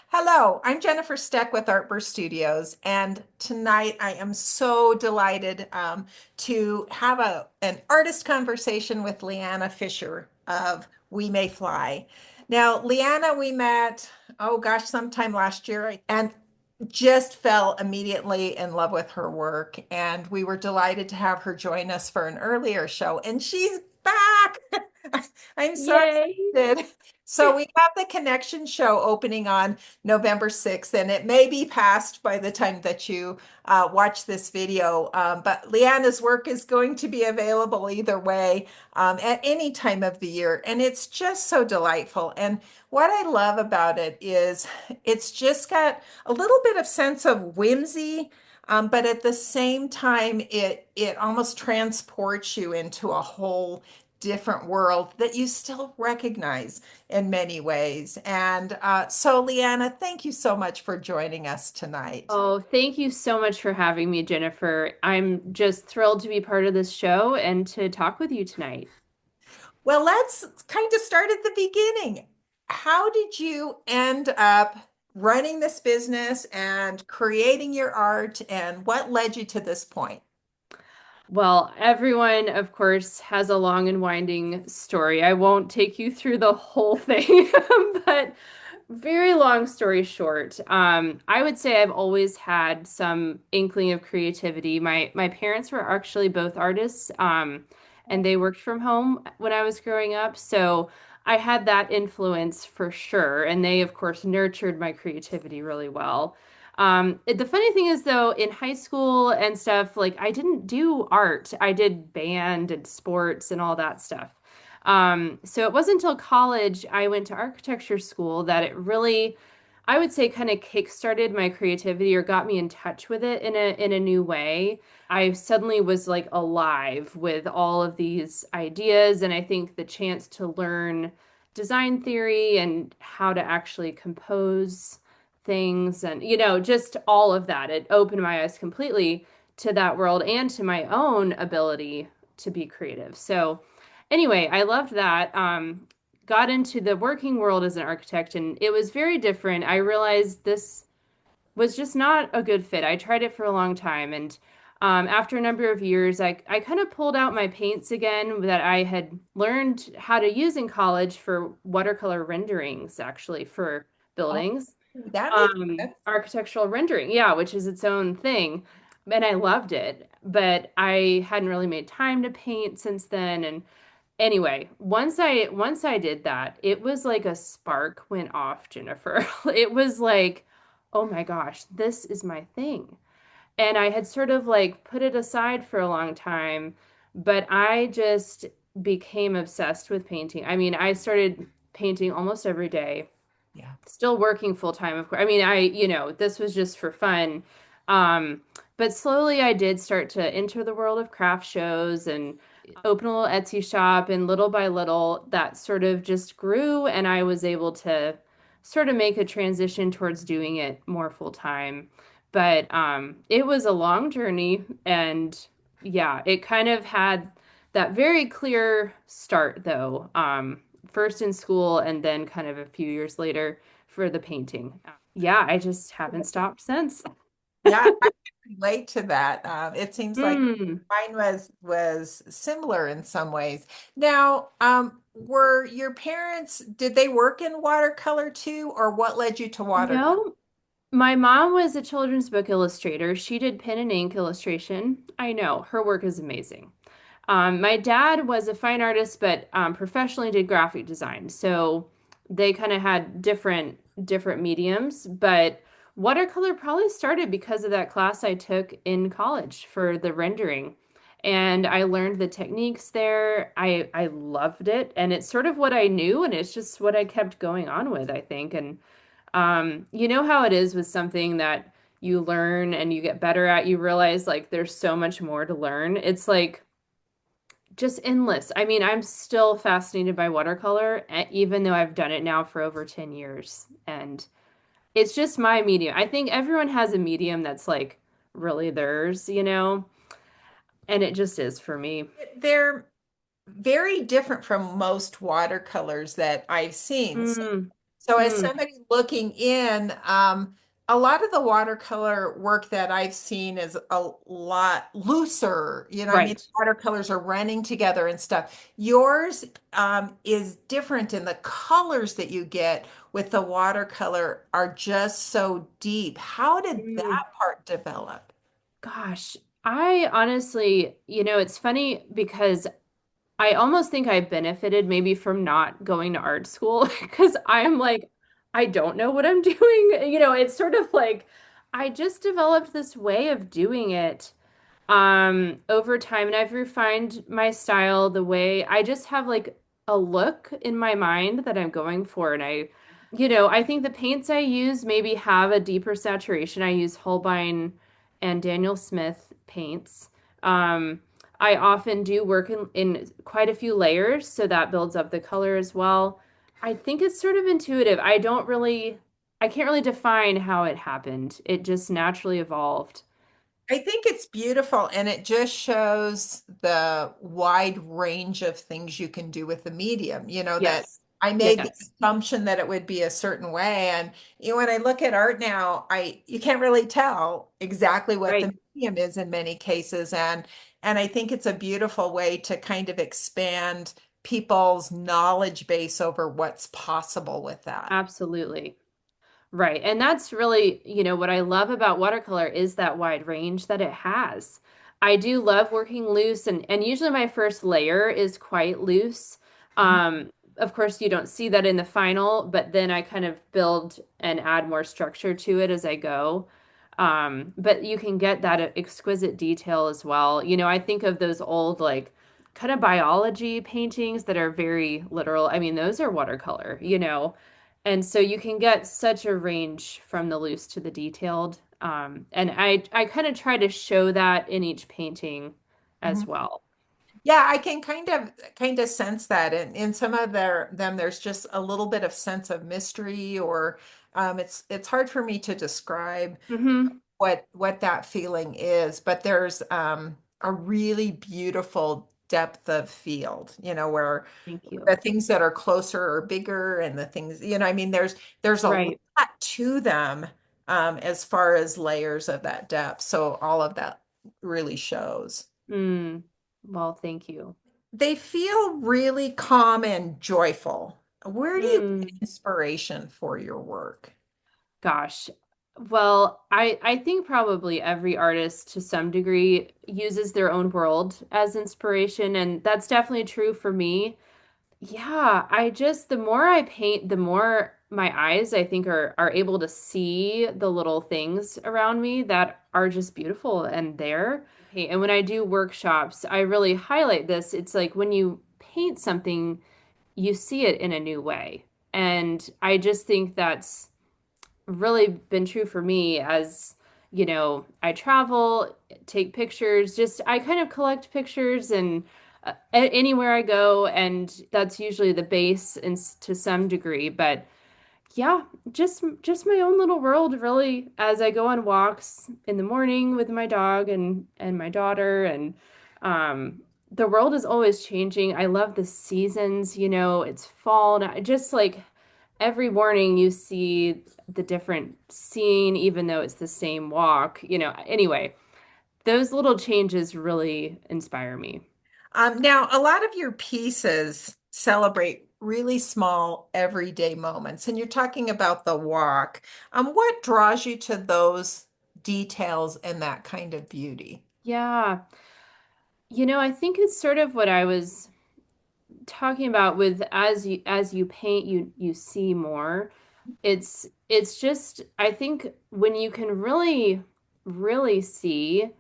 Hello, I'm Jennifer Steck with Artburst Studios, and tonight I am so delighted to have an artist conversation with Leana Fischer of We May Fly. Now, Leana, we met, oh gosh, sometime last year, and just fell immediately in love with her work. And we were delighted to have her join us for an earlier show, and she's back. I'm so Yay. excited. So we have the Connection show opening on November 6th, and it may be past by the time that you watch this video. But Leanna's work is going to be available either way at any time of the year. And it's just so delightful. And what I love about it is it's just got a little bit of sense of whimsy. But at the same time, it almost transports you into a whole different world that you still recognize in many ways. And so, Leanna, thank you so much for joining us tonight. Oh, thank you so much for having me, Jennifer. I'm just thrilled to be part of this show and to talk with you tonight. Well, let's kind of start at the beginning. How did you end up running this business and creating your art, and what led you to this point? Well, everyone, of course, has a long and winding story. I won't take you through the whole thing, but very long story short, I would say I've always had some inkling of creativity. My parents were actually both artists, and they worked from home when I was growing up, so I had that influence for sure. And they, of course, nurtured my creativity really well. The funny thing is, though, in high school and stuff, like I didn't do art. I did band and sports and all that stuff. So it wasn't until college I went to architecture school that it really, I would say, kind of kickstarted my creativity or got me in touch with it in a new way. I suddenly was like alive with all of these ideas, and I think the chance to learn design theory and how to actually compose things and just all of that. It opened my eyes completely to that world and to my own ability to be creative. So anyway, I loved that. Got into the working world as an architect, and it was very different. I realized this was just not a good fit. I tried it for a long time, and after a number of years, I kind of pulled out my paints again that I had learned how to use in college for watercolor renderings, actually, for Oh, buildings. that makes sense. Architectural rendering, yeah, which is its own thing. And I loved it, but I hadn't really made time to paint since then. And anyway, once I did that, it was like a spark went off, Jennifer. It was like, oh my gosh, this is my thing. And I had sort of like put it aside for a long time, but I just became obsessed with painting. I mean, I started painting almost every day, Yeah. still working full time, of course. I mean, this was just for fun. Um, but slowly I did start to enter the world of craft shows and open a little Etsy shop, and little by little that sort of just grew, and I was able to sort of make a transition towards doing it more full time. But it was a long journey, and yeah, it kind of had that very clear start though. First in school and then kind of a few years later for the painting. Yeah, I just haven't stopped since. Yeah, I can relate to that. It seems like Mm. mine was similar in some ways. Now, were your parents, did they work in watercolor too, or what led you to watercolor? No, my mom was a children's book illustrator. She did pen and ink illustration. I know, her work is amazing. My dad was a fine artist, but professionally did graphic design. So they kind of had different mediums, but watercolor probably started because of that class I took in college for the rendering. And I learned the techniques there. I loved it, and it's sort of what I knew, and it's just what I kept going on with, I think. And you know how it is with something that you learn and you get better at, you realize like there's so much more to learn. It's like just endless. I mean, I'm still fascinated by watercolor, even though I've done it now for over 10 years. And it's just my medium. I think everyone has a medium that's like really theirs, and it just is for me. They're very different from most watercolors that I've seen. Mm, So as Mm, somebody looking in, a lot of the watercolor work that I've seen is a lot looser. I mean, right. watercolors are running together and stuff. Yours is different, and the colors that you get with the watercolor are just so deep. How did Mm, that part develop? gosh, I honestly, it's funny because I almost think I benefited maybe from not going to art school because I'm like, I don't know what I'm doing. It's sort of like I just developed this way of doing it over time, and I've refined my style the way I just have like a look in my mind that I'm going for. And I think the paints I use maybe have a deeper saturation. I use Holbein and Daniel Smith paints. Um, I often do work in quite a few layers, so that builds up the color as well. I think it's sort of intuitive. I can't really define how it happened. It just naturally evolved. I think it's beautiful, and it just shows the wide range of things you can do with the medium. That Yes. I made the Yes. assumption that it would be a certain way. And when I look at art now, I you can't really tell exactly what the Right. medium is in many cases. And I think it's a beautiful way to kind of expand people's knowledge base over what's possible with that. Absolutely. Right. And that's really, what I love about watercolor is that wide range that it has. I do love working loose and usually my first layer is quite loose. Of course you don't see that in the final, but then I kind of build and add more structure to it as I go. But you can get that exquisite detail as well. I think of those old like kind of biology paintings that are very literal. I mean, those are watercolor. And so you can get such a range from the loose to the detailed. And I kind of try to show that in each painting as Mhm. well. Yeah, I can kind of sense that in some of them there's just a little bit of sense of mystery, or it's hard for me to describe Hmm. what that feeling is, but there's a really beautiful depth of field, where Thank the you. things that are closer are bigger, and the things, I mean, there's a lot Right. to them as far as layers of that depth. So all of that really shows. Mm. Well, thank you. They feel really calm and joyful. Where do you get Mm. inspiration for your work? Gosh. Well, I think probably every artist to some degree uses their own world as inspiration, and that's definitely true for me. Yeah, the more I paint, the more my eyes I think are able to see the little things around me that are just beautiful and there. And when I do workshops, I really highlight this. It's like when you paint something, you see it in a new way. And I just think that's really been true for me as I travel, take pictures, just I kind of collect pictures and anywhere I go, and that's usually the base and to some degree, but yeah, just my own little world really as I go on walks in the morning with my dog and my daughter and the world is always changing. I love the seasons, it's fall now. Just like every morning you see the different scene even though it's the same walk. Anyway, those little changes really inspire me. Now, a lot of your pieces celebrate really small everyday moments, and you're talking about the walk. What draws you to those details and that kind of beauty? Yeah. I think it's sort of what I was talking about with as you paint you see more. It's just I think when you can really see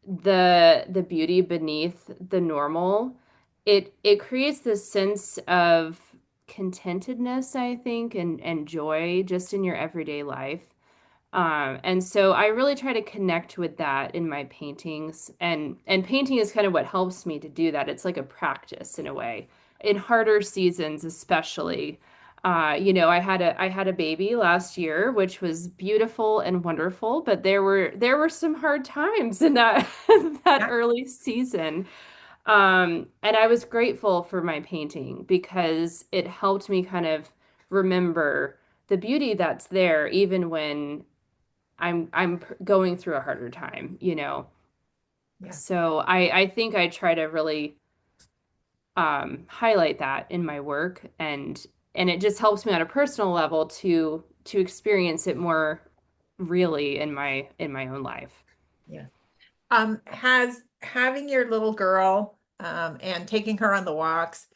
the beauty beneath the normal, it creates this sense of contentedness, I think, and joy just in your everyday life. And so I really try to connect with that in my paintings, and painting is kind of what helps me to do that. It's like a practice in a way. In harder seasons, especially. I had a baby last year, which was beautiful and wonderful, but there were some hard times in that that Yeah. early season. And I was grateful for my painting because it helped me kind of remember the beauty that's there even when I'm going through a harder time, you know. Yeah. So I think I try to really highlight that in my work, and it just helps me on a personal level to experience it more really in my own life. Yeah. Has having your little girl and taking her on the walks,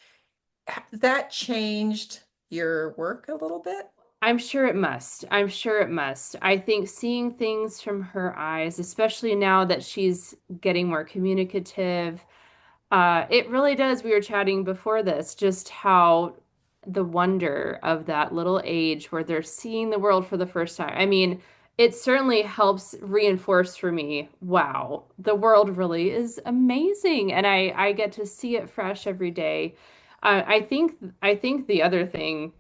has that changed your work a little bit? I'm sure it must. I'm sure it must. I think seeing things from her eyes, especially now that she's getting more communicative, it really does. We were chatting before this, just how the wonder of that little age where they're seeing the world for the first time. I mean, it certainly helps reinforce for me, wow, the world really is amazing, and I get to see it fresh every day. I think the other thing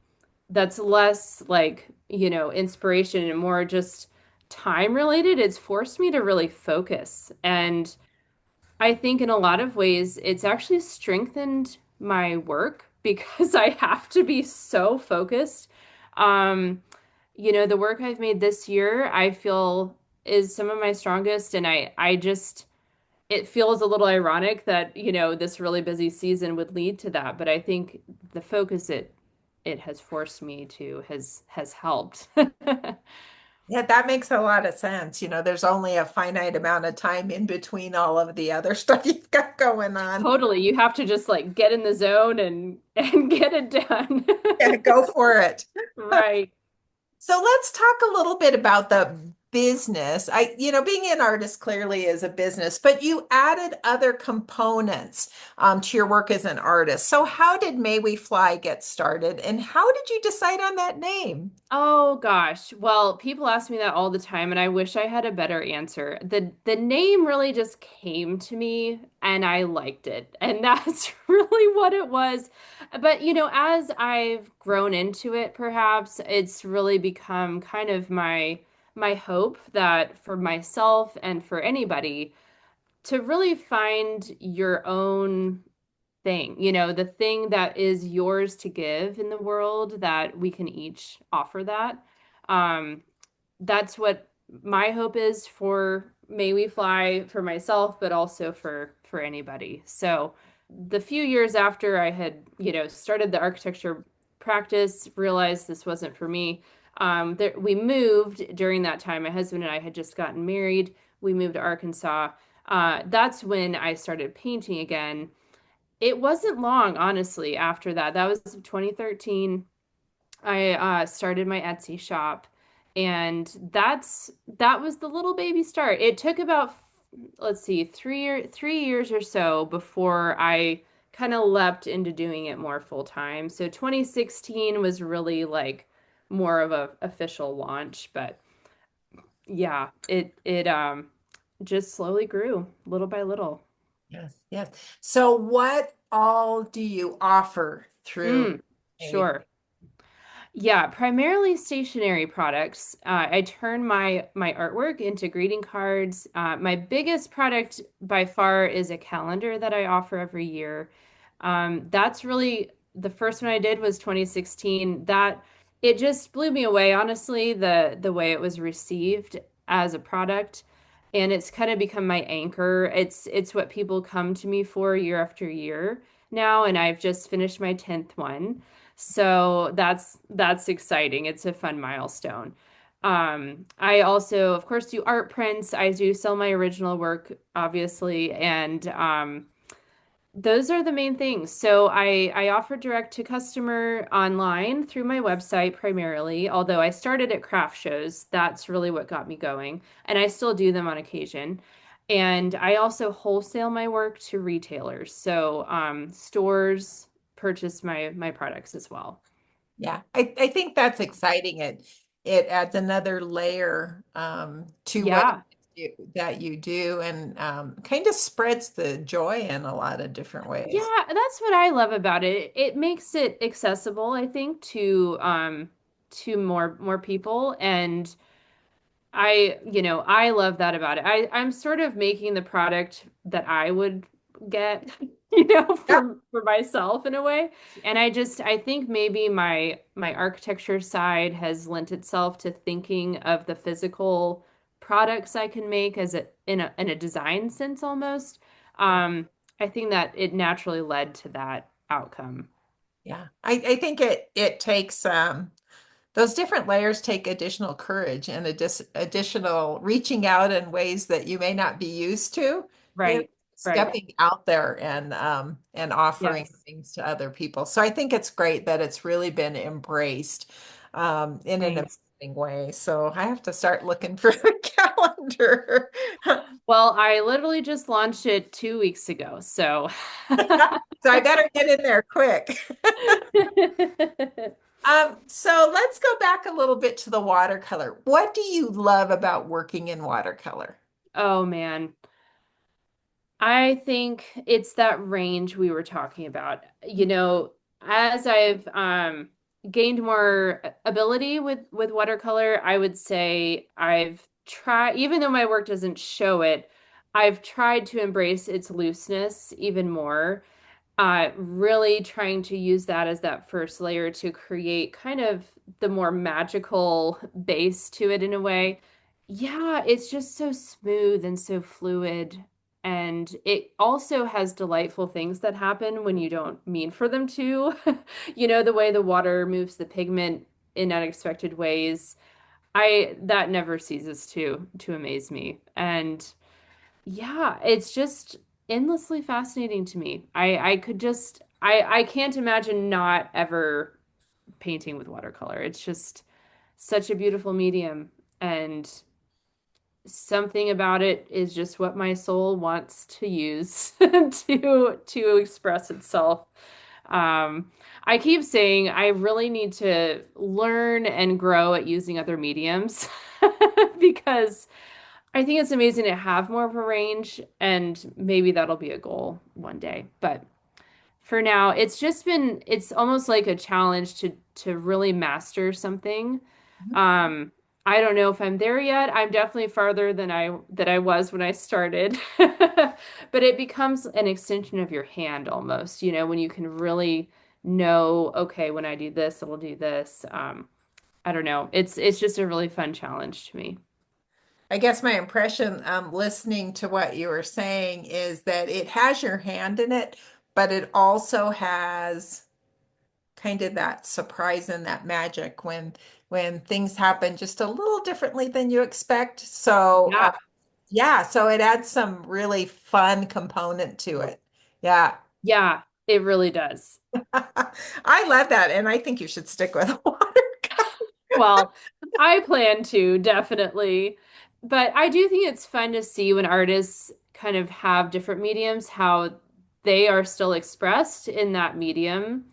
that's less like, you know, inspiration and more just time related, it's forced me to really focus. And I think in a lot of ways, it's actually strengthened my work because I have to be so focused. Um, you know, the work I've made this year, I feel is some of my strongest, and I just it feels a little ironic that, you know, this really busy season would lead to that, but I think the focus it has forced me to has helped. Yeah, that makes a lot of sense. There's only a finite amount of time in between all of the other stuff you've got going on. Totally. You have to just like get in the zone and get it done. Yeah, go for it. Right. So let's talk a little bit about the business. Being an artist clearly is a business, but you added other components to your work as an artist. So how did May We Fly get started, and how did you decide on that name? Oh gosh. Well, people ask me that all the time and I wish I had a better answer. The name really just came to me and I liked it. And that's really what it was. But you know, as I've grown into it, perhaps it's really become kind of my hope that for myself and for anybody to really find your own thing, you know, the thing that is yours to give in the world, that we can each offer that. Um, that's what my hope is for May We Fly, for myself, but also for anybody. So the few years after I had, you know, started the architecture practice, realized this wasn't for me. We moved during that time. My husband and I had just gotten married. We moved to Arkansas. That's when I started painting again. It wasn't long, honestly, after that. That was 2013. I started my Etsy shop, and that was the little baby start. It took about, let's see, 3 years or so before I kind of leapt into doing it more full time. So 2016 was really like more of a official launch, but yeah, it just slowly grew little by little. Yes, yes. So what all do you offer through Mm, May We sure. Yeah, primarily stationery products. I turn my artwork into greeting cards. My biggest product by far is a calendar that I offer every year. That's really the first one I did was 2016. That it just blew me away, honestly, the way it was received as a product. And it's kind of become my anchor. It's what people come to me for year after year now, and I've just finished my 10th one. So that's exciting. It's a fun milestone. I also, of course, do art prints. I do sell my original work, obviously, and those are the main things. So I offer direct to customer online through my website primarily, although I started at craft shows. That's really what got me going, and I still do them on occasion. And I also wholesale my work to retailers. So stores purchase my products as well. Yeah, I think that's exciting. It adds another layer to what Yeah. that you do, and kind of spreads the joy in a lot of different ways. Yeah, that's what I love about it. It makes it accessible, I think, to more people, and I love that about it. I'm sort of making the product that I would get, Yeah, for myself in a way. And I think maybe my architecture side has lent itself to thinking of the physical products I can make as in a design sense almost. yeah. Um, I think that it naturally led to that outcome. Yeah. I think it takes those different layers take additional courage and additional reaching out in ways that you may not be used to, you know, Right, right. stepping out there and offering Yes. things to other people. So I think it's great that it's really been embraced in an Thanks. amazing way. So I have to start looking for the calendar. Well, I literally just launched it 2 weeks ago, so So I better get in there quick. So let's go back a little bit to the watercolor. What do you love about working in watercolor? Oh man. I think it's that range we were talking about. As I've gained more ability with watercolor, I would say I've tried, even though my work doesn't show it, I've tried to embrace its looseness even more. Really trying to use that as that first layer to create kind of the more magical base to it in a way. Yeah, it's just so smooth and so fluid. And it also has delightful things that happen when you don't mean for them to. The way the water moves the pigment in unexpected ways. That never ceases to amaze me. And yeah, it's just endlessly fascinating to me. I could just I can't imagine not ever painting with watercolor. It's just such a beautiful medium, and something about it is just what my soul wants to use to express itself. Um, I keep saying I really need to learn and grow at using other mediums because I think it's amazing to have more of a range, and maybe that'll be a goal one day. But for now, it's almost like a challenge to really master something. Um, I don't know if I'm there yet. I'm definitely farther than I was when I started. But it becomes an extension of your hand almost, when you can really know, okay, when I do this, it'll do this. I don't know. It's just a really fun challenge to me. I guess my impression, listening to what you were saying, is that it has your hand in it, but it also has kind of that surprise and that magic when things happen just a little differently than you expect. So, Yeah. yeah, so it adds some really fun component to it. Yeah. Yeah, it really does. I love that, and I think you should stick with watercolor. Well, I plan to definitely. But I do think it's fun to see when artists kind of have different mediums, how they are still expressed in that medium,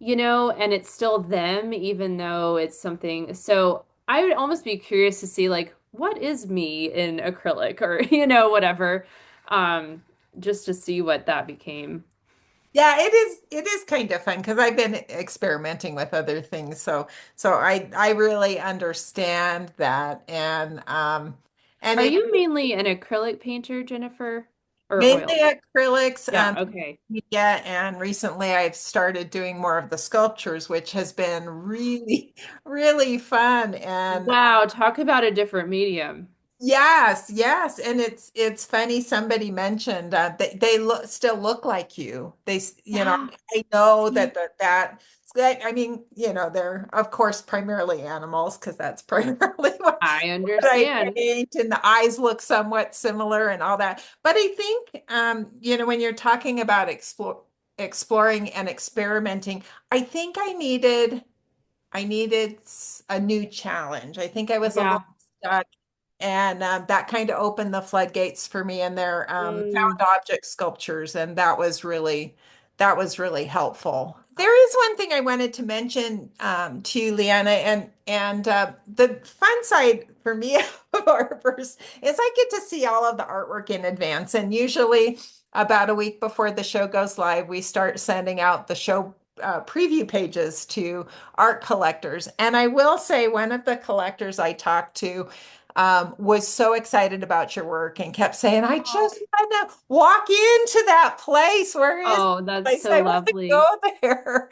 and it's still them, even though it's something. So I would almost be curious to see, like, what is me in acrylic or, whatever, um, just to see what that became. Yeah, it is kind of fun because I've been experimenting with other things. So I really understand that and Are it you mainly an acrylic painter, Jennifer, or mainly oil? acrylics, Yeah, okay. yeah, and recently I've started doing more of the sculptures, which has been really, really fun. And Wow, talk about a different medium. yes, yes, and it's funny. Somebody mentioned they still look like you. Yeah. I know See, I mean, they're of course primarily animals because that's primarily I what I understand. paint, and the eyes look somewhat similar and all that. But I think, when you're talking about exploring and experimenting, I think I needed a new challenge. I think I was a Yeah. little stuck, and that kind of opened the floodgates for me in their Mm, found object sculptures, and that was really helpful. There is one thing I wanted to mention to you, Leanna, and the fun side for me of Artburst is I get to see all of the artwork in advance, and usually about a week before the show goes live, we start sending out the show preview pages to art collectors. And I will say, one of the collectors I talked to was so excited about your work and kept saying, I just want to walk into that place. Where is Oh, the that's place? so I want to lovely. go there.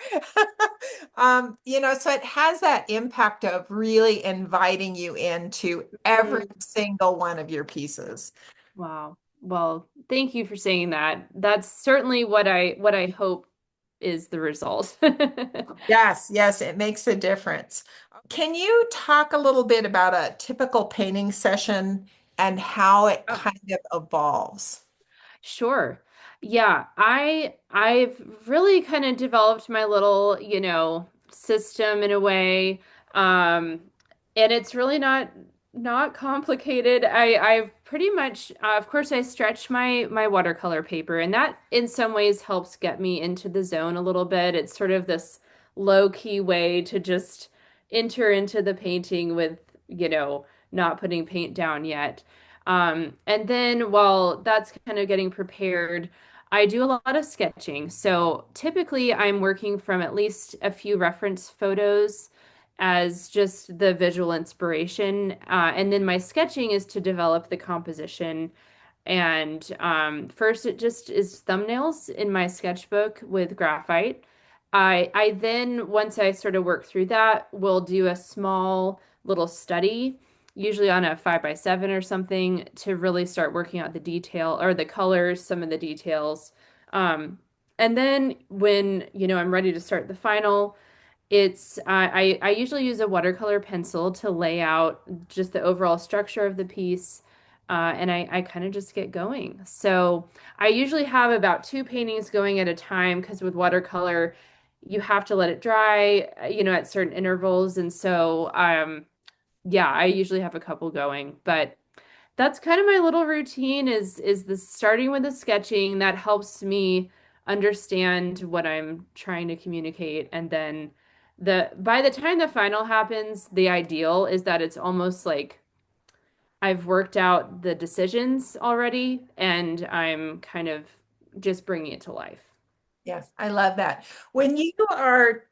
So it has that impact of really inviting you into every Mm, single one of your pieces. wow. Well, thank you for saying that. That's certainly what I hope is the result. Yes, yes, it makes a difference. Can you talk a little bit about a typical painting session and how it Oh. kind of evolves? Sure. Yeah, I've really kind of developed my little, system in a way. Um, and it's really not complicated. I've pretty much of course I stretch my watercolor paper, and that in some ways helps get me into the zone a little bit. It's sort of this low-key way to just enter into the painting with, not putting paint down yet. And then while that's kind of getting prepared, I do a lot of sketching. So typically I'm working from at least a few reference photos as just the visual inspiration. And then my sketching is to develop the composition. And first, it just is thumbnails in my sketchbook with graphite. I then, once I sort of work through that, will do a small little study, usually on a 5x7 or something, to really start working out the detail or the colors, some of the details. Um, and then when, I'm ready to start the final, I usually use a watercolor pencil to lay out just the overall structure of the piece, and I kind of just get going. So I usually have about two paintings going at a time because with watercolor, you have to let it dry, at certain intervals, and so yeah, I usually have a couple going, but that's kind of my little routine is the starting with the sketching that helps me understand what I'm trying to communicate, and then the by the time the final happens, the ideal is that it's almost like I've worked out the decisions already and I'm kind of just bringing it to life. Yes, I love that. When you are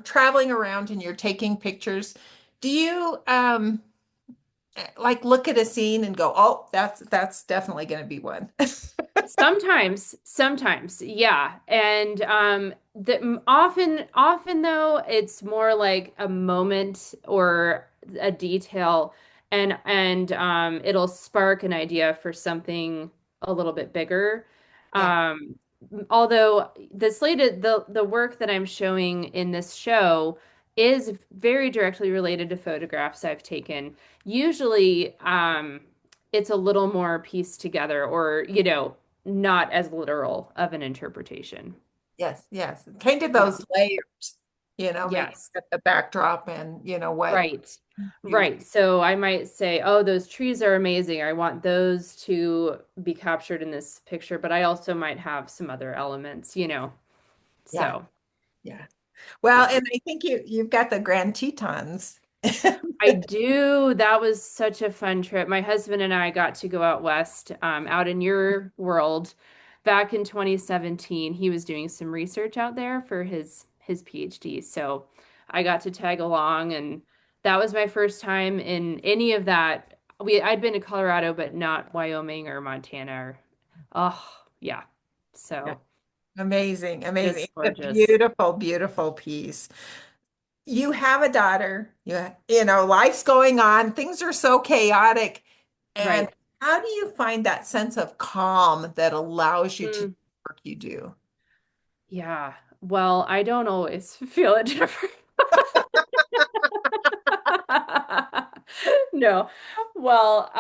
traveling around and you're taking pictures, do you like look at a scene and go, "Oh, that's definitely going to be one." Sometimes, yeah. And often though, it's more like a moment or a detail, and it'll spark an idea for something a little bit bigger. Yeah. Um, Although the work that I'm showing in this show is very directly related to photographs I've taken. Usually, it's a little more pieced together, or not as literal of an interpretation. Yes, yes. Kind of Yeah. those layers, maybe Yes. at the backdrop and what Right. you Right. So I might say, oh, those trees are amazing. I want those to be captured in this picture, but I also might have some other elements. yeah, So, yeah. Well, yeah. and I think you've got the Grand Tetons. I do. That was such a fun trip. My husband and I got to go out west, out in your world, back in 2017. He was doing some research out there for his PhD. So I got to tag along, and that was my first time in any of that. I'd been to Colorado, but not Wyoming or Montana. Oh, yeah. Yeah. So Amazing, amazing. just It's a gorgeous. beautiful, beautiful piece. You have a daughter. Life's going on. Things are so chaotic. And Right. how do you find that sense of calm that allows you to do Mm, the work you do? yeah. Well, I don't always feel it different. No. Well,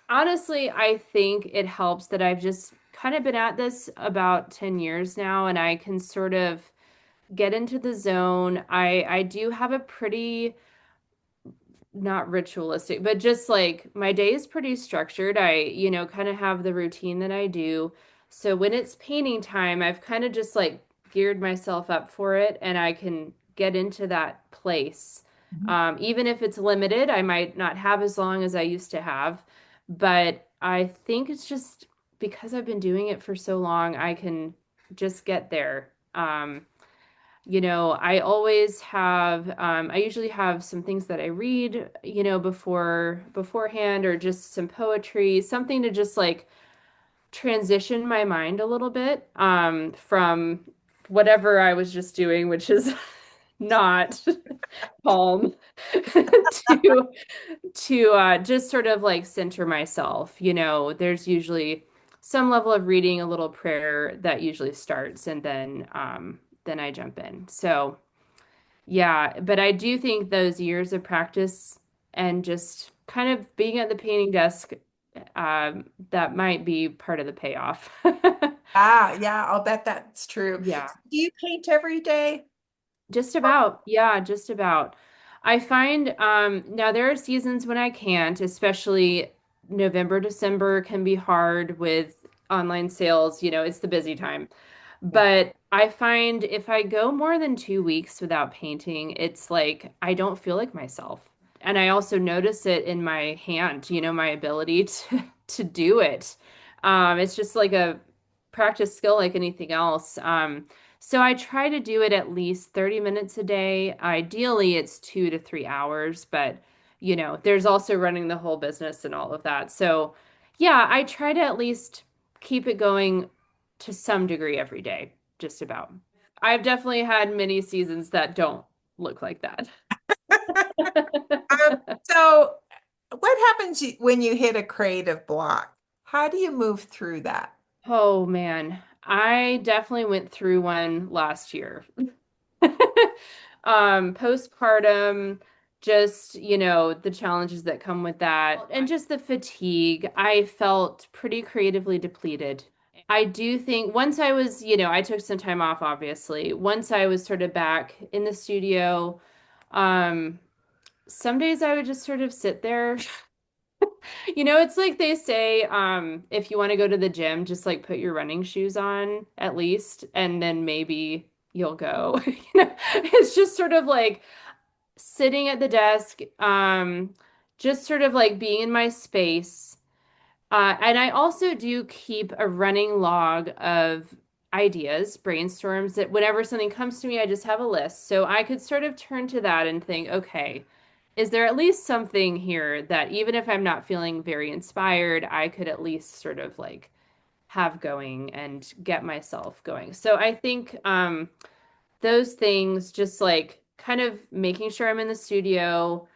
honestly, I think it helps that I've just kind of been at this about 10 years now, and I can sort of get into the zone. I do have a pretty not ritualistic, but just like my day is pretty structured. I, kind of have the routine that I do. So when it's painting time, I've kind of just like geared myself up for it, and I can get into that place. Mhm. Even if it's limited, I might not have as long as I used to have, but I think it's just because I've been doing it for so long, I can just get there. I always have, I usually have some things that I read, beforehand, or just some poetry, something to just like transition my mind a little bit, from whatever I was just doing, which is not calm, to just sort of like center myself. There's usually some level of reading, a little prayer that usually starts, and then I jump in. So yeah, but I do think those years of practice and just kind of being at the painting desk, that might be part of the payoff. Ah, yeah, I'll bet that's true. Yeah. Do you paint every day? Just about. Yeah, just about. I find now there are seasons when I can't, especially November, December can be hard with online sales. It's the busy time. Yeah. But I find if I go more than 2 weeks without painting, it's like I don't feel like myself. And I also notice it in my hand, my ability to do it. It's just like a practice skill like anything else. So I try to do it at least 30 minutes a day. Ideally, it's 2 to 3 hours, but there's also running the whole business and all of that. So yeah, I try to at least keep it going to some degree every day, just about. I've definitely had many seasons that don't look like that. So what happens when you hit a creative block? How do you move through that? Oh man, I definitely went through one last year. Postpartum, just, the challenges that come with that, and just the fatigue. I felt pretty creatively depleted. I do think once I was, I took some time off, obviously. Once I was sort of back in the studio, um, some days I would just sort of sit there. It's like they say, if you want to go to the gym, just like put your running shoes on at least, and then maybe you'll go. It's just sort of like sitting at the desk, just sort of like being in my space. And I also do keep a running log of ideas, brainstorms that whenever something comes to me, I just have a list. So I could sort of turn to that and think, okay, is there at least something here that even if I'm not feeling very inspired, I could at least sort of like have going and get myself going. So I think those things, just like kind of making sure I'm in the studio,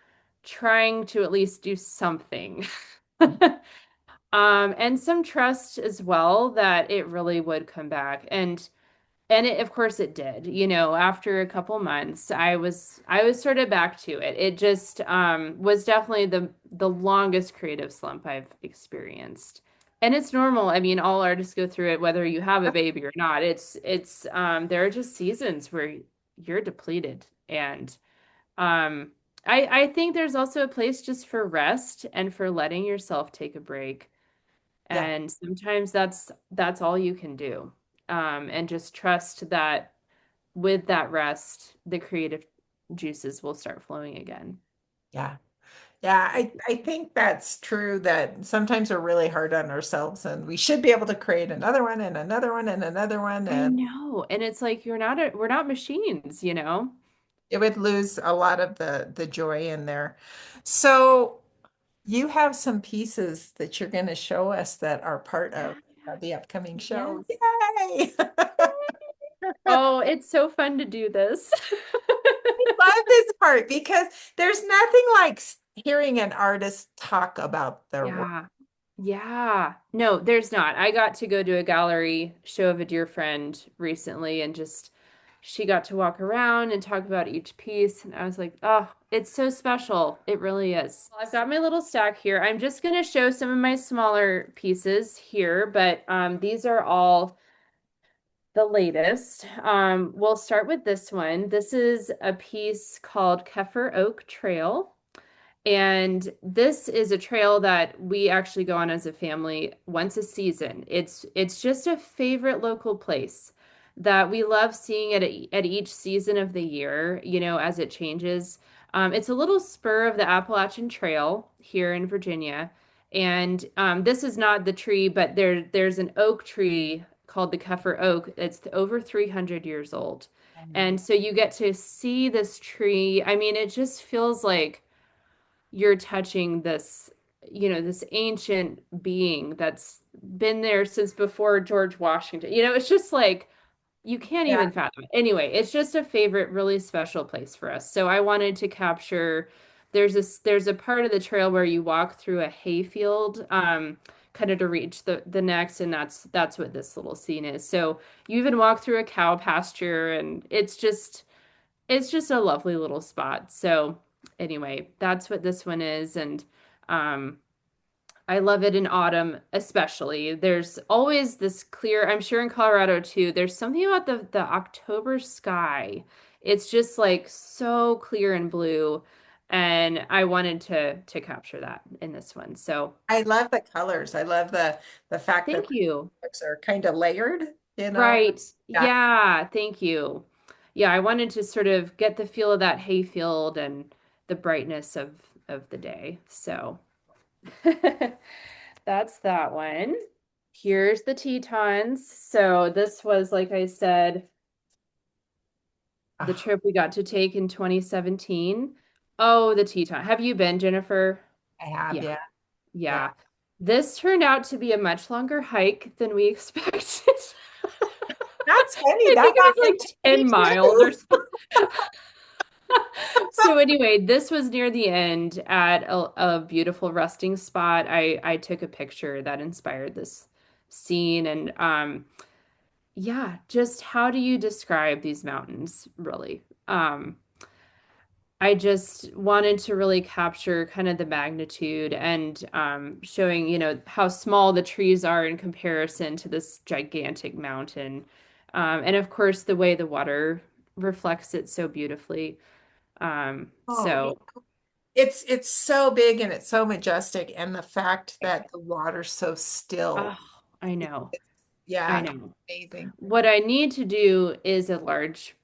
trying to at least do something. And some trust as well that it really would come back. And it, of course it did. After a couple months, I was sort of back to it. It just was definitely the longest creative slump I've experienced. And it's normal. I mean, all artists go through it, whether you have a baby or not. It's there are just seasons where you're depleted. And um I think there's also a place just for rest and for letting yourself take a break. Yeah, And sometimes that's all you can do. And just trust that with that rest, the creative juices will start flowing again. yeah. Yeah, I think that's true that sometimes we're really hard on ourselves and we should be able to create another one and another one and another one, I and know. And it's like we're not machines. it would lose a lot of the joy in there. So you have some pieces that you're going to show us that are part of the upcoming show. Yes. Yay! Oh, it's so fun to do this. Love this part because there's nothing like hearing an artist talk about their work. Yeah. Yeah. No, there's not. I got to go to a gallery show of a dear friend recently, and just she got to walk around and talk about each piece. And I was like, oh, it's so special. It really is. Well, I've got my little stack here. I'm just going to show some of my smaller pieces here, but these are all the latest. We'll start with this one. This is a piece called Kefir Oak Trail. And this is a trail that we actually go on as a family once a season. It's just a favorite local place that we love seeing at each season of the year, as it changes. It's a little spur of the Appalachian Trail here in Virginia. And this is not the tree, but there's an oak tree called the Kefir Oak. It's over 300 years old. And so you get to see this tree. I mean, it just feels like you're touching this, this ancient being that's been there since before George Washington. It's just like you can't Yeah, even fathom it. Anyway, it's just a favorite, really special place for us. So I wanted to capture. There's a part of the trail where you walk through a hayfield, kind of to reach the next, and that's what this little scene is. So you even walk through a cow pasture, and it's just a lovely little spot. So anyway, that's what this one is, and um, I love it in autumn, especially. There's always this clear, I'm sure in Colorado too, there's something about the October sky. It's just like so clear and blue, and I wanted to capture that in this one. So I love the colors. I love the fact that thank the you. colors are kind of layered, you know? Right. Yeah. Yeah, thank you. Yeah, I wanted to sort of get the feel of that hayfield and the brightness of the day. So that's that one. Here's the Tetons. So this was, like I said, the Oh, trip we got to take in 2017. Oh, the Teton. Have you been, Jennifer? I have, Yeah, yeah. Yeah. yeah. This turned out to be a much longer hike than we expected. That's funny. I That think it was happened like to me 10 miles or too. something. So anyway, this was near the end at a beautiful resting spot. I took a picture that inspired this scene, and yeah, just how do you describe these mountains, really? I just wanted to really capture kind of the magnitude and showing, how small the trees are in comparison to this gigantic mountain. And of course, the way the water reflects it so beautifully. Oh, So, it's so big and it's so majestic, and the fact that the water's so still. oh, I know, I Yeah, know. amazing. What I need to do is a large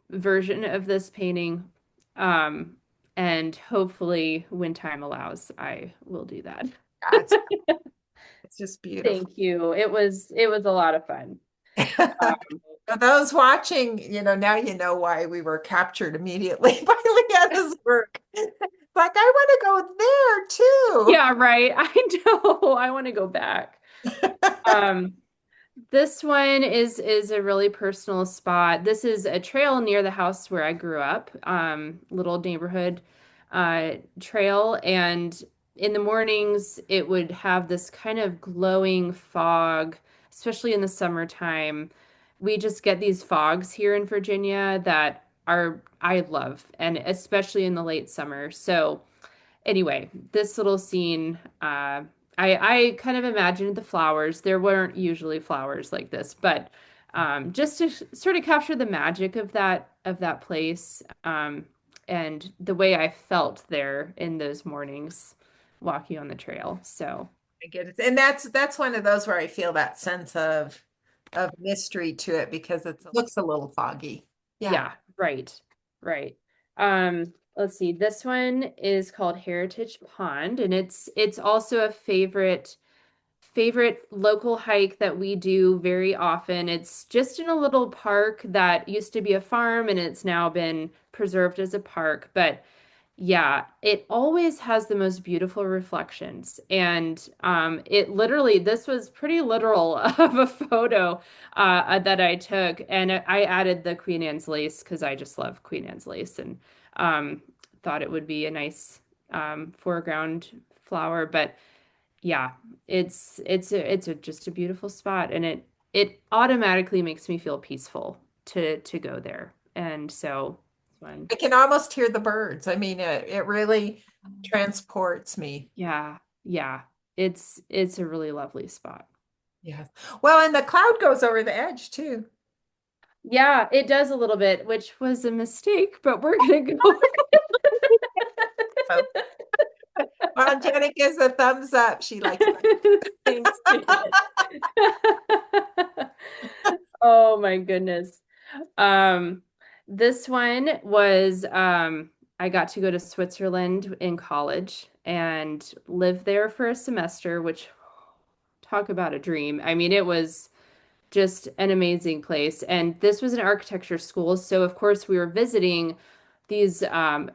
version of this painting. Um, and hopefully, when time allows, I will do that. Yeah, it's just beautiful. Thank you. It was a lot of fun. Um, For those watching, now you know why we were captured immediately by Leanna's work. It's like, I want to go yeah, right. I know. I want to go back. there too. Um, This one is a really personal spot. This is a trail near the house where I grew up, little neighborhood trail, and in the mornings it would have this kind of glowing fog, especially in the summertime. We just get these fogs here in Virginia that are I love, and especially in the late summer. So anyway, this little scene, I kind of imagined the flowers. There weren't usually flowers like this, but just to sort of capture the magic of that place, and the way I felt there in those mornings walking on the trail. So I get it. And that's one of those where I feel that sense of mystery to it because it looks a little foggy. Yeah. yeah, right, right. Let's see. This one is called Heritage Pond, and it's also a favorite local hike that we do very often. It's just in a little park that used to be a farm and it's now been preserved as a park. But yeah, it always has the most beautiful reflections. And it literally, this was pretty literal of a photo that I took. And I added the Queen Anne's lace because I just love Queen Anne's lace and um, thought it would be a nice foreground flower. But yeah, just a beautiful spot, and it automatically makes me feel peaceful to go there. And so it's fun. I can almost hear the birds. I mean, it really transports me. Yeah, yeah. It's a really lovely spot. Yes. Well, and the cloud goes over the edge too. Yeah, it does a little bit, which was a mistake, but we're gonna go. So, well, Janet gives a thumbs up. She likes Thanks, Janet. Oh my goodness. Um, this one was I got to go to Switzerland in college and live there for a semester, which talk about a dream. I mean, just an amazing place. And this was an architecture school, so of course we were visiting these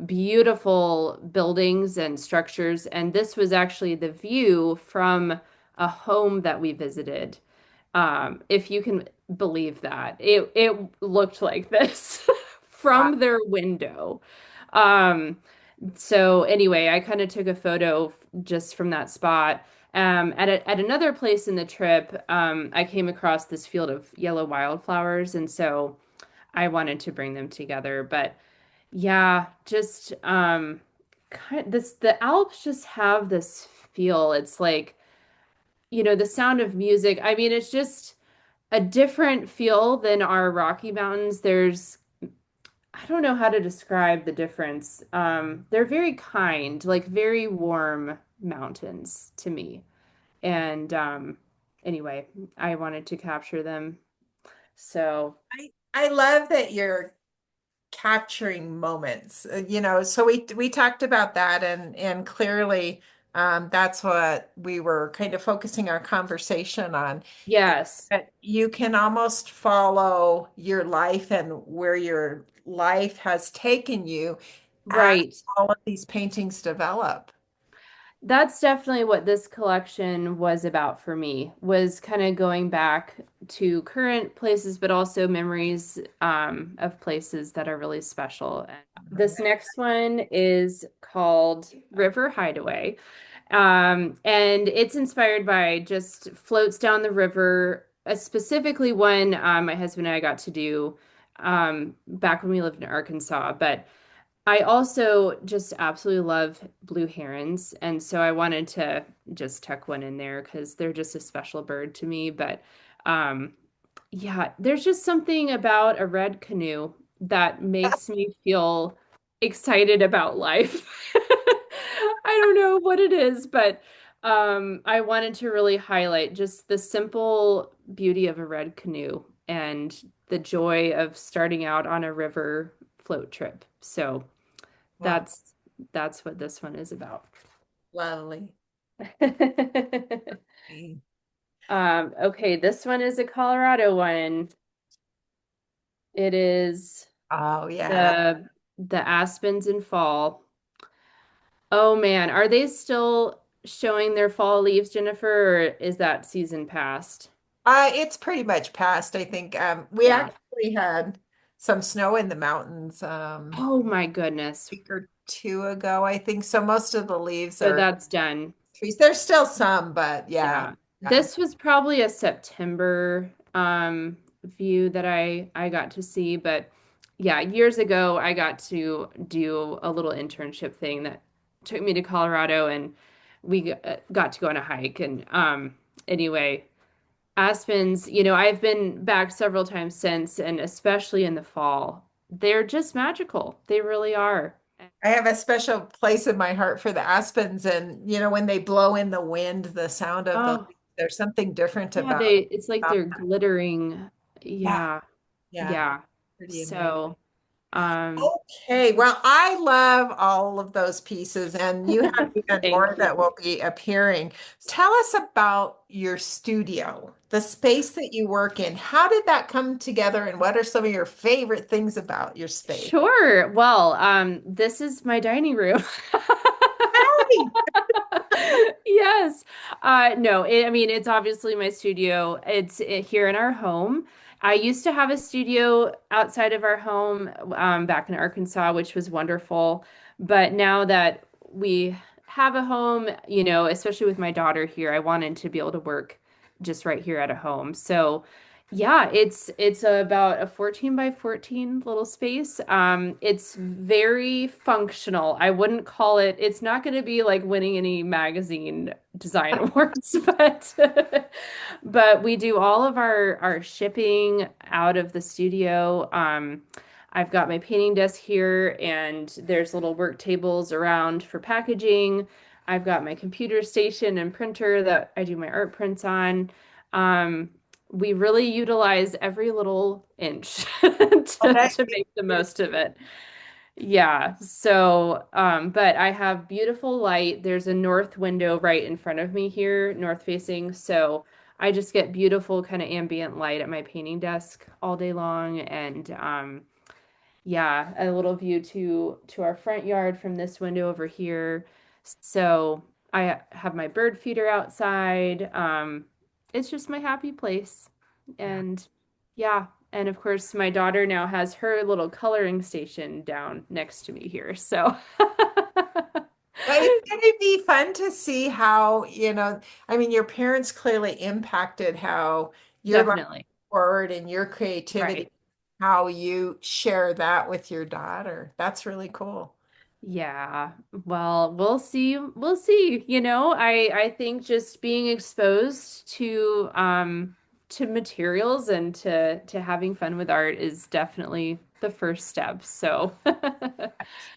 beautiful buildings and structures, and this was actually the view from a home that we visited. If you can believe that. It looked like this Wow. from their window. Um, so anyway, I kind of took a photo just from that spot. At another place in the trip, I came across this field of yellow wildflowers, and so I wanted to bring them together. But yeah, just the Alps just have this feel. It's like, the sound of music. I mean, it's just a different feel than our Rocky Mountains. I don't know how to describe the difference. They're very kind, like very warm mountains to me. And anyway, I wanted to capture them. So, I love that you're capturing moments. So we talked about that, and clearly that's what we were kind of focusing our conversation on. yes, That you can almost follow your life and where your life has taken you as right. all of these paintings develop. That's definitely what this collection was about for me, was kind of going back to current places, but also memories of places that are really special. And this next one is called River Hideaway. And it's inspired by just floats down the river, specifically one my husband and I got to do back when we lived in Arkansas. But I also just absolutely love blue herons, and so I wanted to just tuck one in there because they're just a special bird to me. But um, yeah, there's just something about a red canoe that makes me feel excited about life. I don't know what it is, but I wanted to really highlight just the simple beauty of a red canoe and the joy of starting out on a river float trip. So Wow, that's that's what this one is about. lovely. Okay, this one is a Colorado one. It is Oh yeah. the aspens in fall. Oh man, are they still showing their fall leaves, Jennifer, or is that season past? It's pretty much past, I think. We Yeah. actually had some snow in the mountains Oh my goodness. a week or two ago, I think. So most of the leaves So are that's done. trees. There's still some, but yeah. Yeah. Yeah. This was probably a September view that I got to see, but yeah, years ago I got to do a little internship thing that took me to Colorado, and we got to go on a hike. And anyway, aspens, I've been back several times since, and especially in the fall. They're just magical. They really are. I have a special place in my heart for the aspens, and when they blow in the wind, the sound of the Oh, there's something different yeah, it's like about they're glittering. yeah, Yeah. yeah, Yeah. pretty amazing. So, um, Okay, well, I love all of those pieces, and you have even thank more you. that will be appearing. Tell us about your studio, the space that you work in. How did that come together, and what are some of your favorite things about your space? Sure. Well, this is my dining room. Hey, Yes. No, I mean, it's obviously my studio. It's here in our home. I used to have a studio outside of our home back in Arkansas, which was wonderful. But now that we have a home, especially with my daughter here, I wanted to be able to work just right here at a home. So, yeah, it's about a 14 by 14 little space. It's very functional. I wouldn't call it, it's not going to be like winning any magazine design awards, but we do all of our shipping out of the studio. I've got my painting desk here, and there's little work tables around for packaging. I've got my computer station and printer that I do my art prints on. Um, we really utilize every little inch well, to make the most of it. Yeah. So, but I have beautiful light. There's a north window right in front of me here, north facing. So, I just get beautiful kind of ambient light at my painting desk all day long, and yeah, a little view to our front yard from this window over here. So I have my bird feeder outside. It's just my happy place. Yeah. And yeah, and of course my daughter now has her little coloring station down next to me here. So But it's going to be fun to see how, I mean, your parents clearly impacted how your life definitely. forward and your creativity, Right. how you share that with your daughter. That's really cool. Yeah. Well, we'll see. We'll see. I think just being exposed to materials and to having fun with art is definitely the first step. So,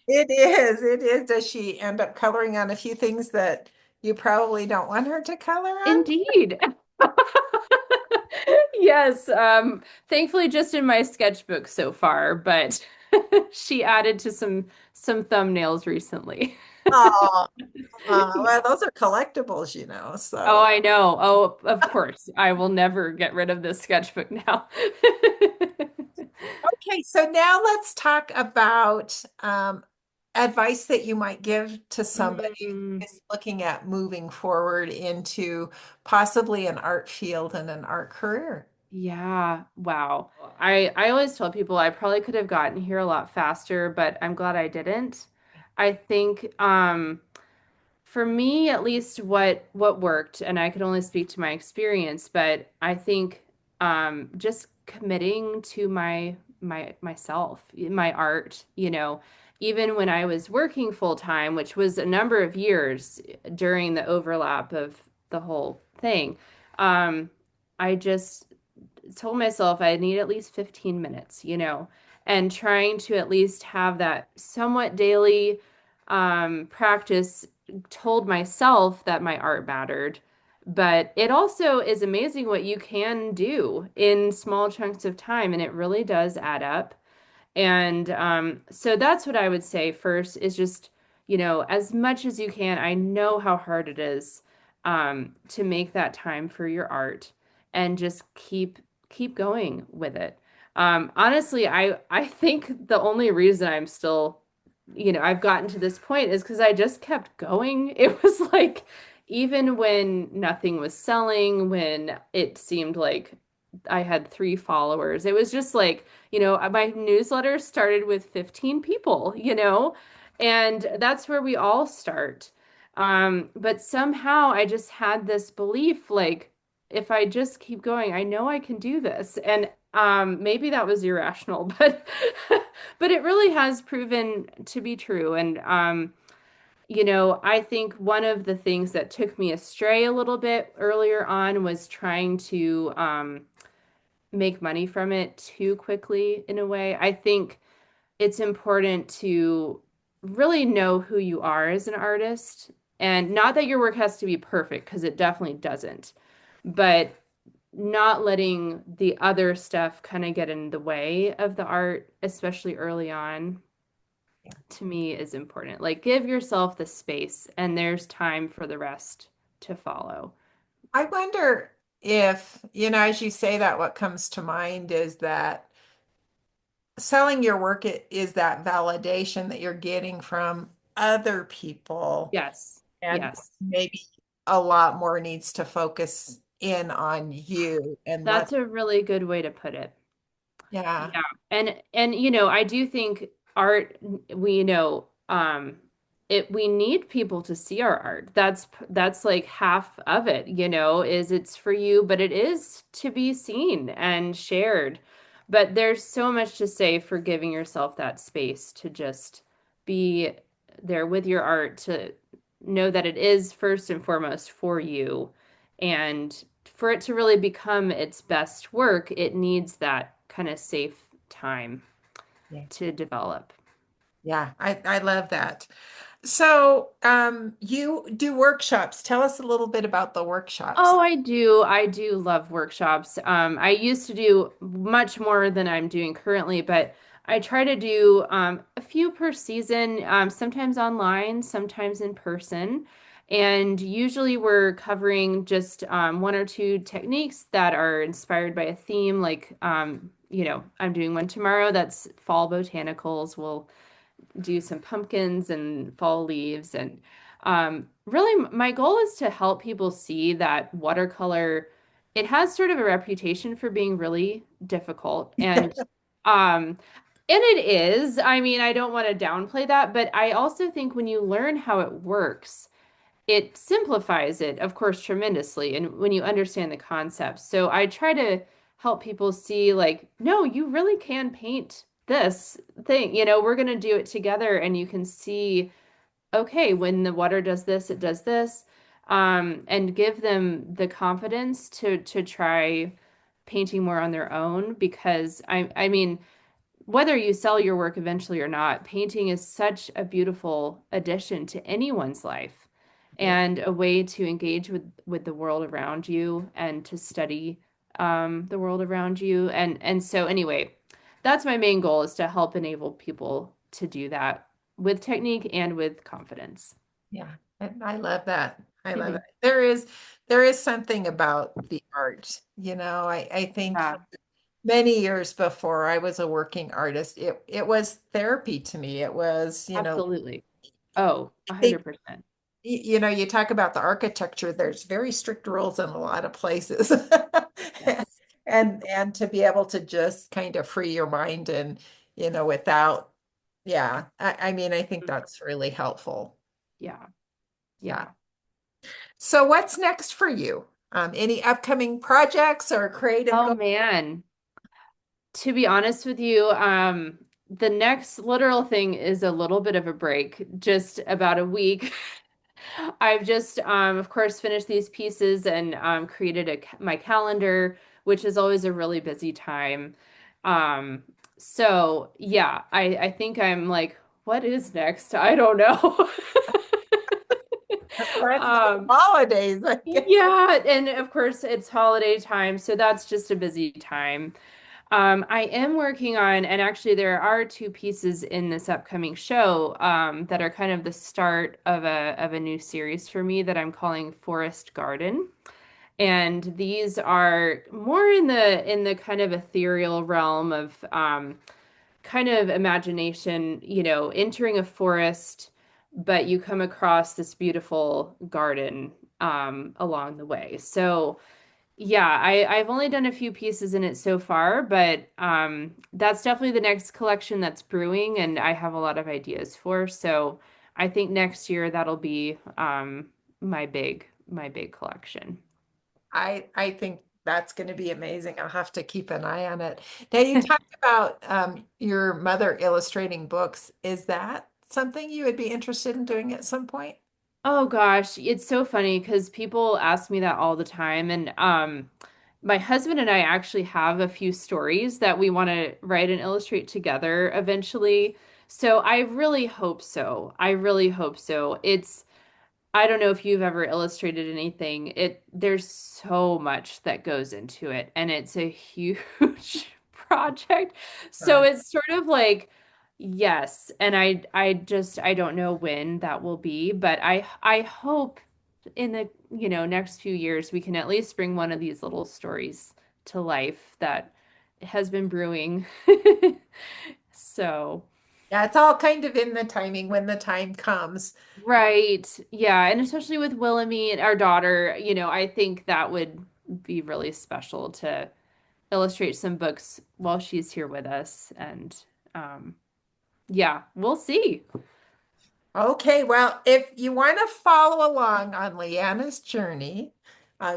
It is. It is. Does she end up coloring on a few things that you probably don't want her to color on? indeed. Yes, thankfully just in my sketchbook so far, but she added to some thumbnails recently. Oh, Yeah. well, those are collectibles, Oh, so. I know. Oh, of course. I will never get rid of this sketchbook now. Okay, so now let's talk about advice that you might give to somebody Mm, who is looking at moving forward into possibly an art field and an art career. yeah. Wow. I always tell people I probably could have gotten here a lot faster, but I'm glad I didn't. I think for me at least what worked, and I could only speak to my experience, but I think just committing to myself, my art, even when I was working full time, which was a number of years during the overlap of the whole thing. I just told myself I need at least 15 minutes, and trying to at least have that somewhat daily practice told myself that my art mattered. But it also is amazing what you can do in small chunks of time, and it really does add up. And so that's what I would say first is just, as much as you can. I know how hard it is to make that time for your art and just keep going with it. Honestly, I think the only reason I'm still, I've gotten to this point is because I just kept going. It was like even when nothing was selling, when it seemed like I had 3 followers, it was just like, my newsletter started with 15 people, and that's where we all start. But somehow I just had this belief, like, if I just keep going, I know I can do this. And maybe that was irrational, but but it really has proven to be true. And I think one of the things that took me astray a little bit earlier on was trying to make money from it too quickly in a way. I think it's important to really know who you are as an artist. And not that your work has to be perfect, because it definitely doesn't, but not letting the other stuff kind of get in the way of the art, especially early on, to me is important. Like, give yourself the space, and there's time for the rest to follow. I wonder if, as you say that, what comes to mind is that selling your work is that validation that you're getting from other people, Yes. and Yes. maybe a lot more needs to focus in on you and That's let, a really good way to put it. yeah. Yeah. And I do think art, we we need people to see our art. That's like half of it, is it's for you, but it is to be seen and shared. But there's so much to say for giving yourself that space to just be there with your art, to know that it is first and foremost for you, and for it to really become its best work, it needs that kind of safe time Yeah. to develop. Yeah, I love that. So, you do workshops. Tell us a little bit about the workshops. Oh, I do. I do love workshops. I used to do much more than I'm doing currently, but I try to do a few per season, sometimes online, sometimes in person. And usually we're covering just one or two techniques that are inspired by a theme. Like, I'm doing one tomorrow that's fall botanicals. We'll do some pumpkins and fall leaves. And really, my goal is to help people see that watercolor, it has sort of a reputation for being really difficult. Um, and it is. I mean, I don't want to downplay that, but I also think when you learn how it works, it simplifies it, of course, tremendously. And when you understand the concepts, so I try to help people see, like, no, you really can paint this thing. We're going to do it together, and you can see, okay, when the water does this, it does this, and give them the confidence to try painting more on their own. Because I mean, whether you sell your work eventually or not, painting is such a beautiful addition to anyone's life Yeah. and a way to engage with the world around you and to study the world around you. And so anyway, that's my main goal, is to help enable people to do that with technique and with confidence. Yeah, and I love that. I love it. There is something about the art, I think for Yeah, many years before I was a working artist, it was therapy to me. It was, absolutely. Oh, think 100%. you talk about the architecture, there's very strict rules in a lot of places. Yes. And to be able to just kind of free your mind and, without, yeah, I mean, I think that's really helpful. Yeah. Yeah. Yeah. So what's next for you? Any upcoming projects or creative Oh goals? man. To be honest with you, the next literal thing is a little bit of a break, just about a week. I've just, of course, finished these pieces and created my calendar, which is always a really busy time. Um, so yeah, I think I'm like, what is next? I don't know. That's the Um, holidays, I guess. yeah, and of course it's holiday time, so that's just a busy time. I am working on, and actually, there are two pieces in this upcoming show that are kind of the start of a new series for me that I'm calling Forest Garden. And these are more in the kind of ethereal realm of kind of imagination, entering a forest, but you come across this beautiful garden along the way. So yeah, I've only done a few pieces in it so far, but that's definitely the next collection that's brewing, and I have a lot of ideas for. So I think next year that'll be my big collection. I think that's going to be amazing. I'll have to keep an eye on it. Now you talked about your mother illustrating books. Is that something you would be interested in doing at some point? Oh gosh, it's so funny because people ask me that all the time, and my husband and I actually have a few stories that we want to write and illustrate together eventually. So I really hope so. I really hope so. I don't know if you've ever illustrated anything. There's so much that goes into it, and it's a huge project. So Right. it's sort of like, yes, and I don't know when that will be, but I hope in the, next few years we can at least bring one of these little stories to life that has been brewing. So, Yeah, it's all kind of in the timing when the time comes. right. Yeah. And especially with Willamie and our daughter, I think that would be really special to illustrate some books while she's here with us. And yeah, we'll see. Okay, well, if you want to follow along on Leanna's journey,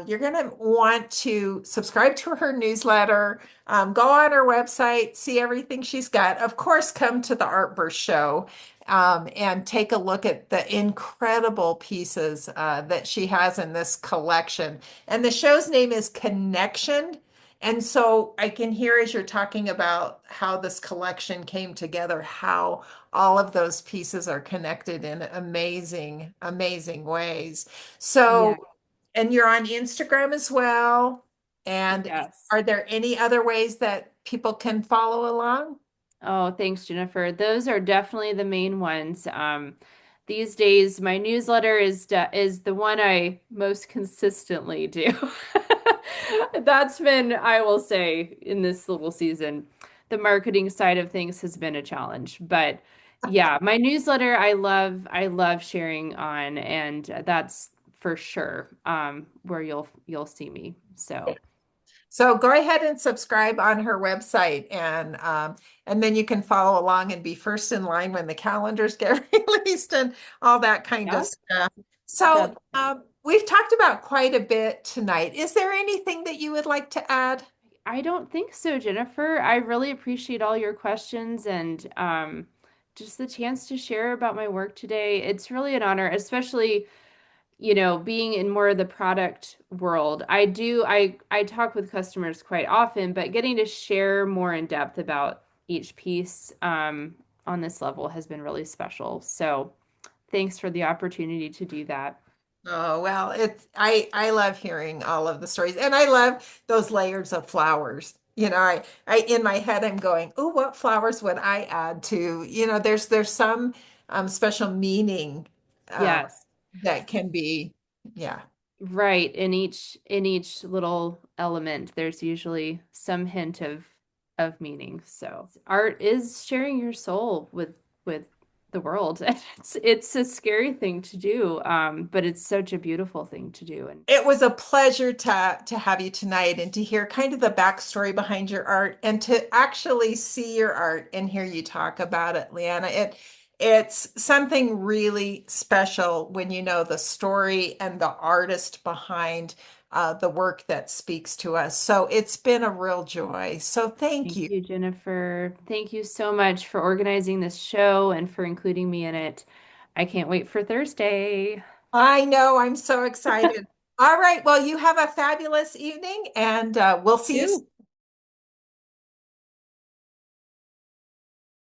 you're going to want to subscribe to her newsletter, go on her website, see everything she's got. Of course, come to the Artburst show and take a look at the incredible pieces that she has in this collection. And the show's name is Connection. And so I can hear as you're talking about how this collection came together, how all of those pieces are connected in amazing, amazing ways. So, Yeah. and you're on Instagram as well. And Yes. are there any other ways that people can follow along? Oh, thanks, Jennifer. Those are definitely the main ones. these days my newsletter is the one I most consistently do. That's been, I will say, in this little season, the marketing side of things has been a challenge. But yeah, my newsletter I love sharing on, and that's for sure where you'll see me. So So go ahead and subscribe on her website, and then you can follow along and be first in line when the calendars get released and all that kind of yeah, stuff. So that's we've talked about quite a bit tonight. Is there anything that you would like to add? I don't think so, Jennifer. I really appreciate all your questions and just the chance to share about my work today. It's really an honor, especially, being in more of the product world. I talk with customers quite often, but getting to share more in depth about each piece on this level has been really special. So thanks for the opportunity to do that. Oh, well, I love hearing all of the stories, and I love those layers of flowers. I in my head I'm going, oh, what flowers would I add to? There's some special meaning uh Yes. that can be, yeah. Right. In each little element, there's usually some hint of meaning. So art is sharing your soul with the world. And it's a scary thing to do, but it's such a beautiful thing to do. And It was a pleasure to have you tonight and to hear kind of the backstory behind your art and to actually see your art and hear you talk about it, Leanna. It's something really special when you know the story and the artist behind the work that speaks to us. So it's been a real joy. So thank thank you. you, Jennifer. Thank you so much for organizing this show and for including me in it. I can't wait for Thursday. I know, I'm so excited. All right, well, you have a fabulous evening and we'll see you You.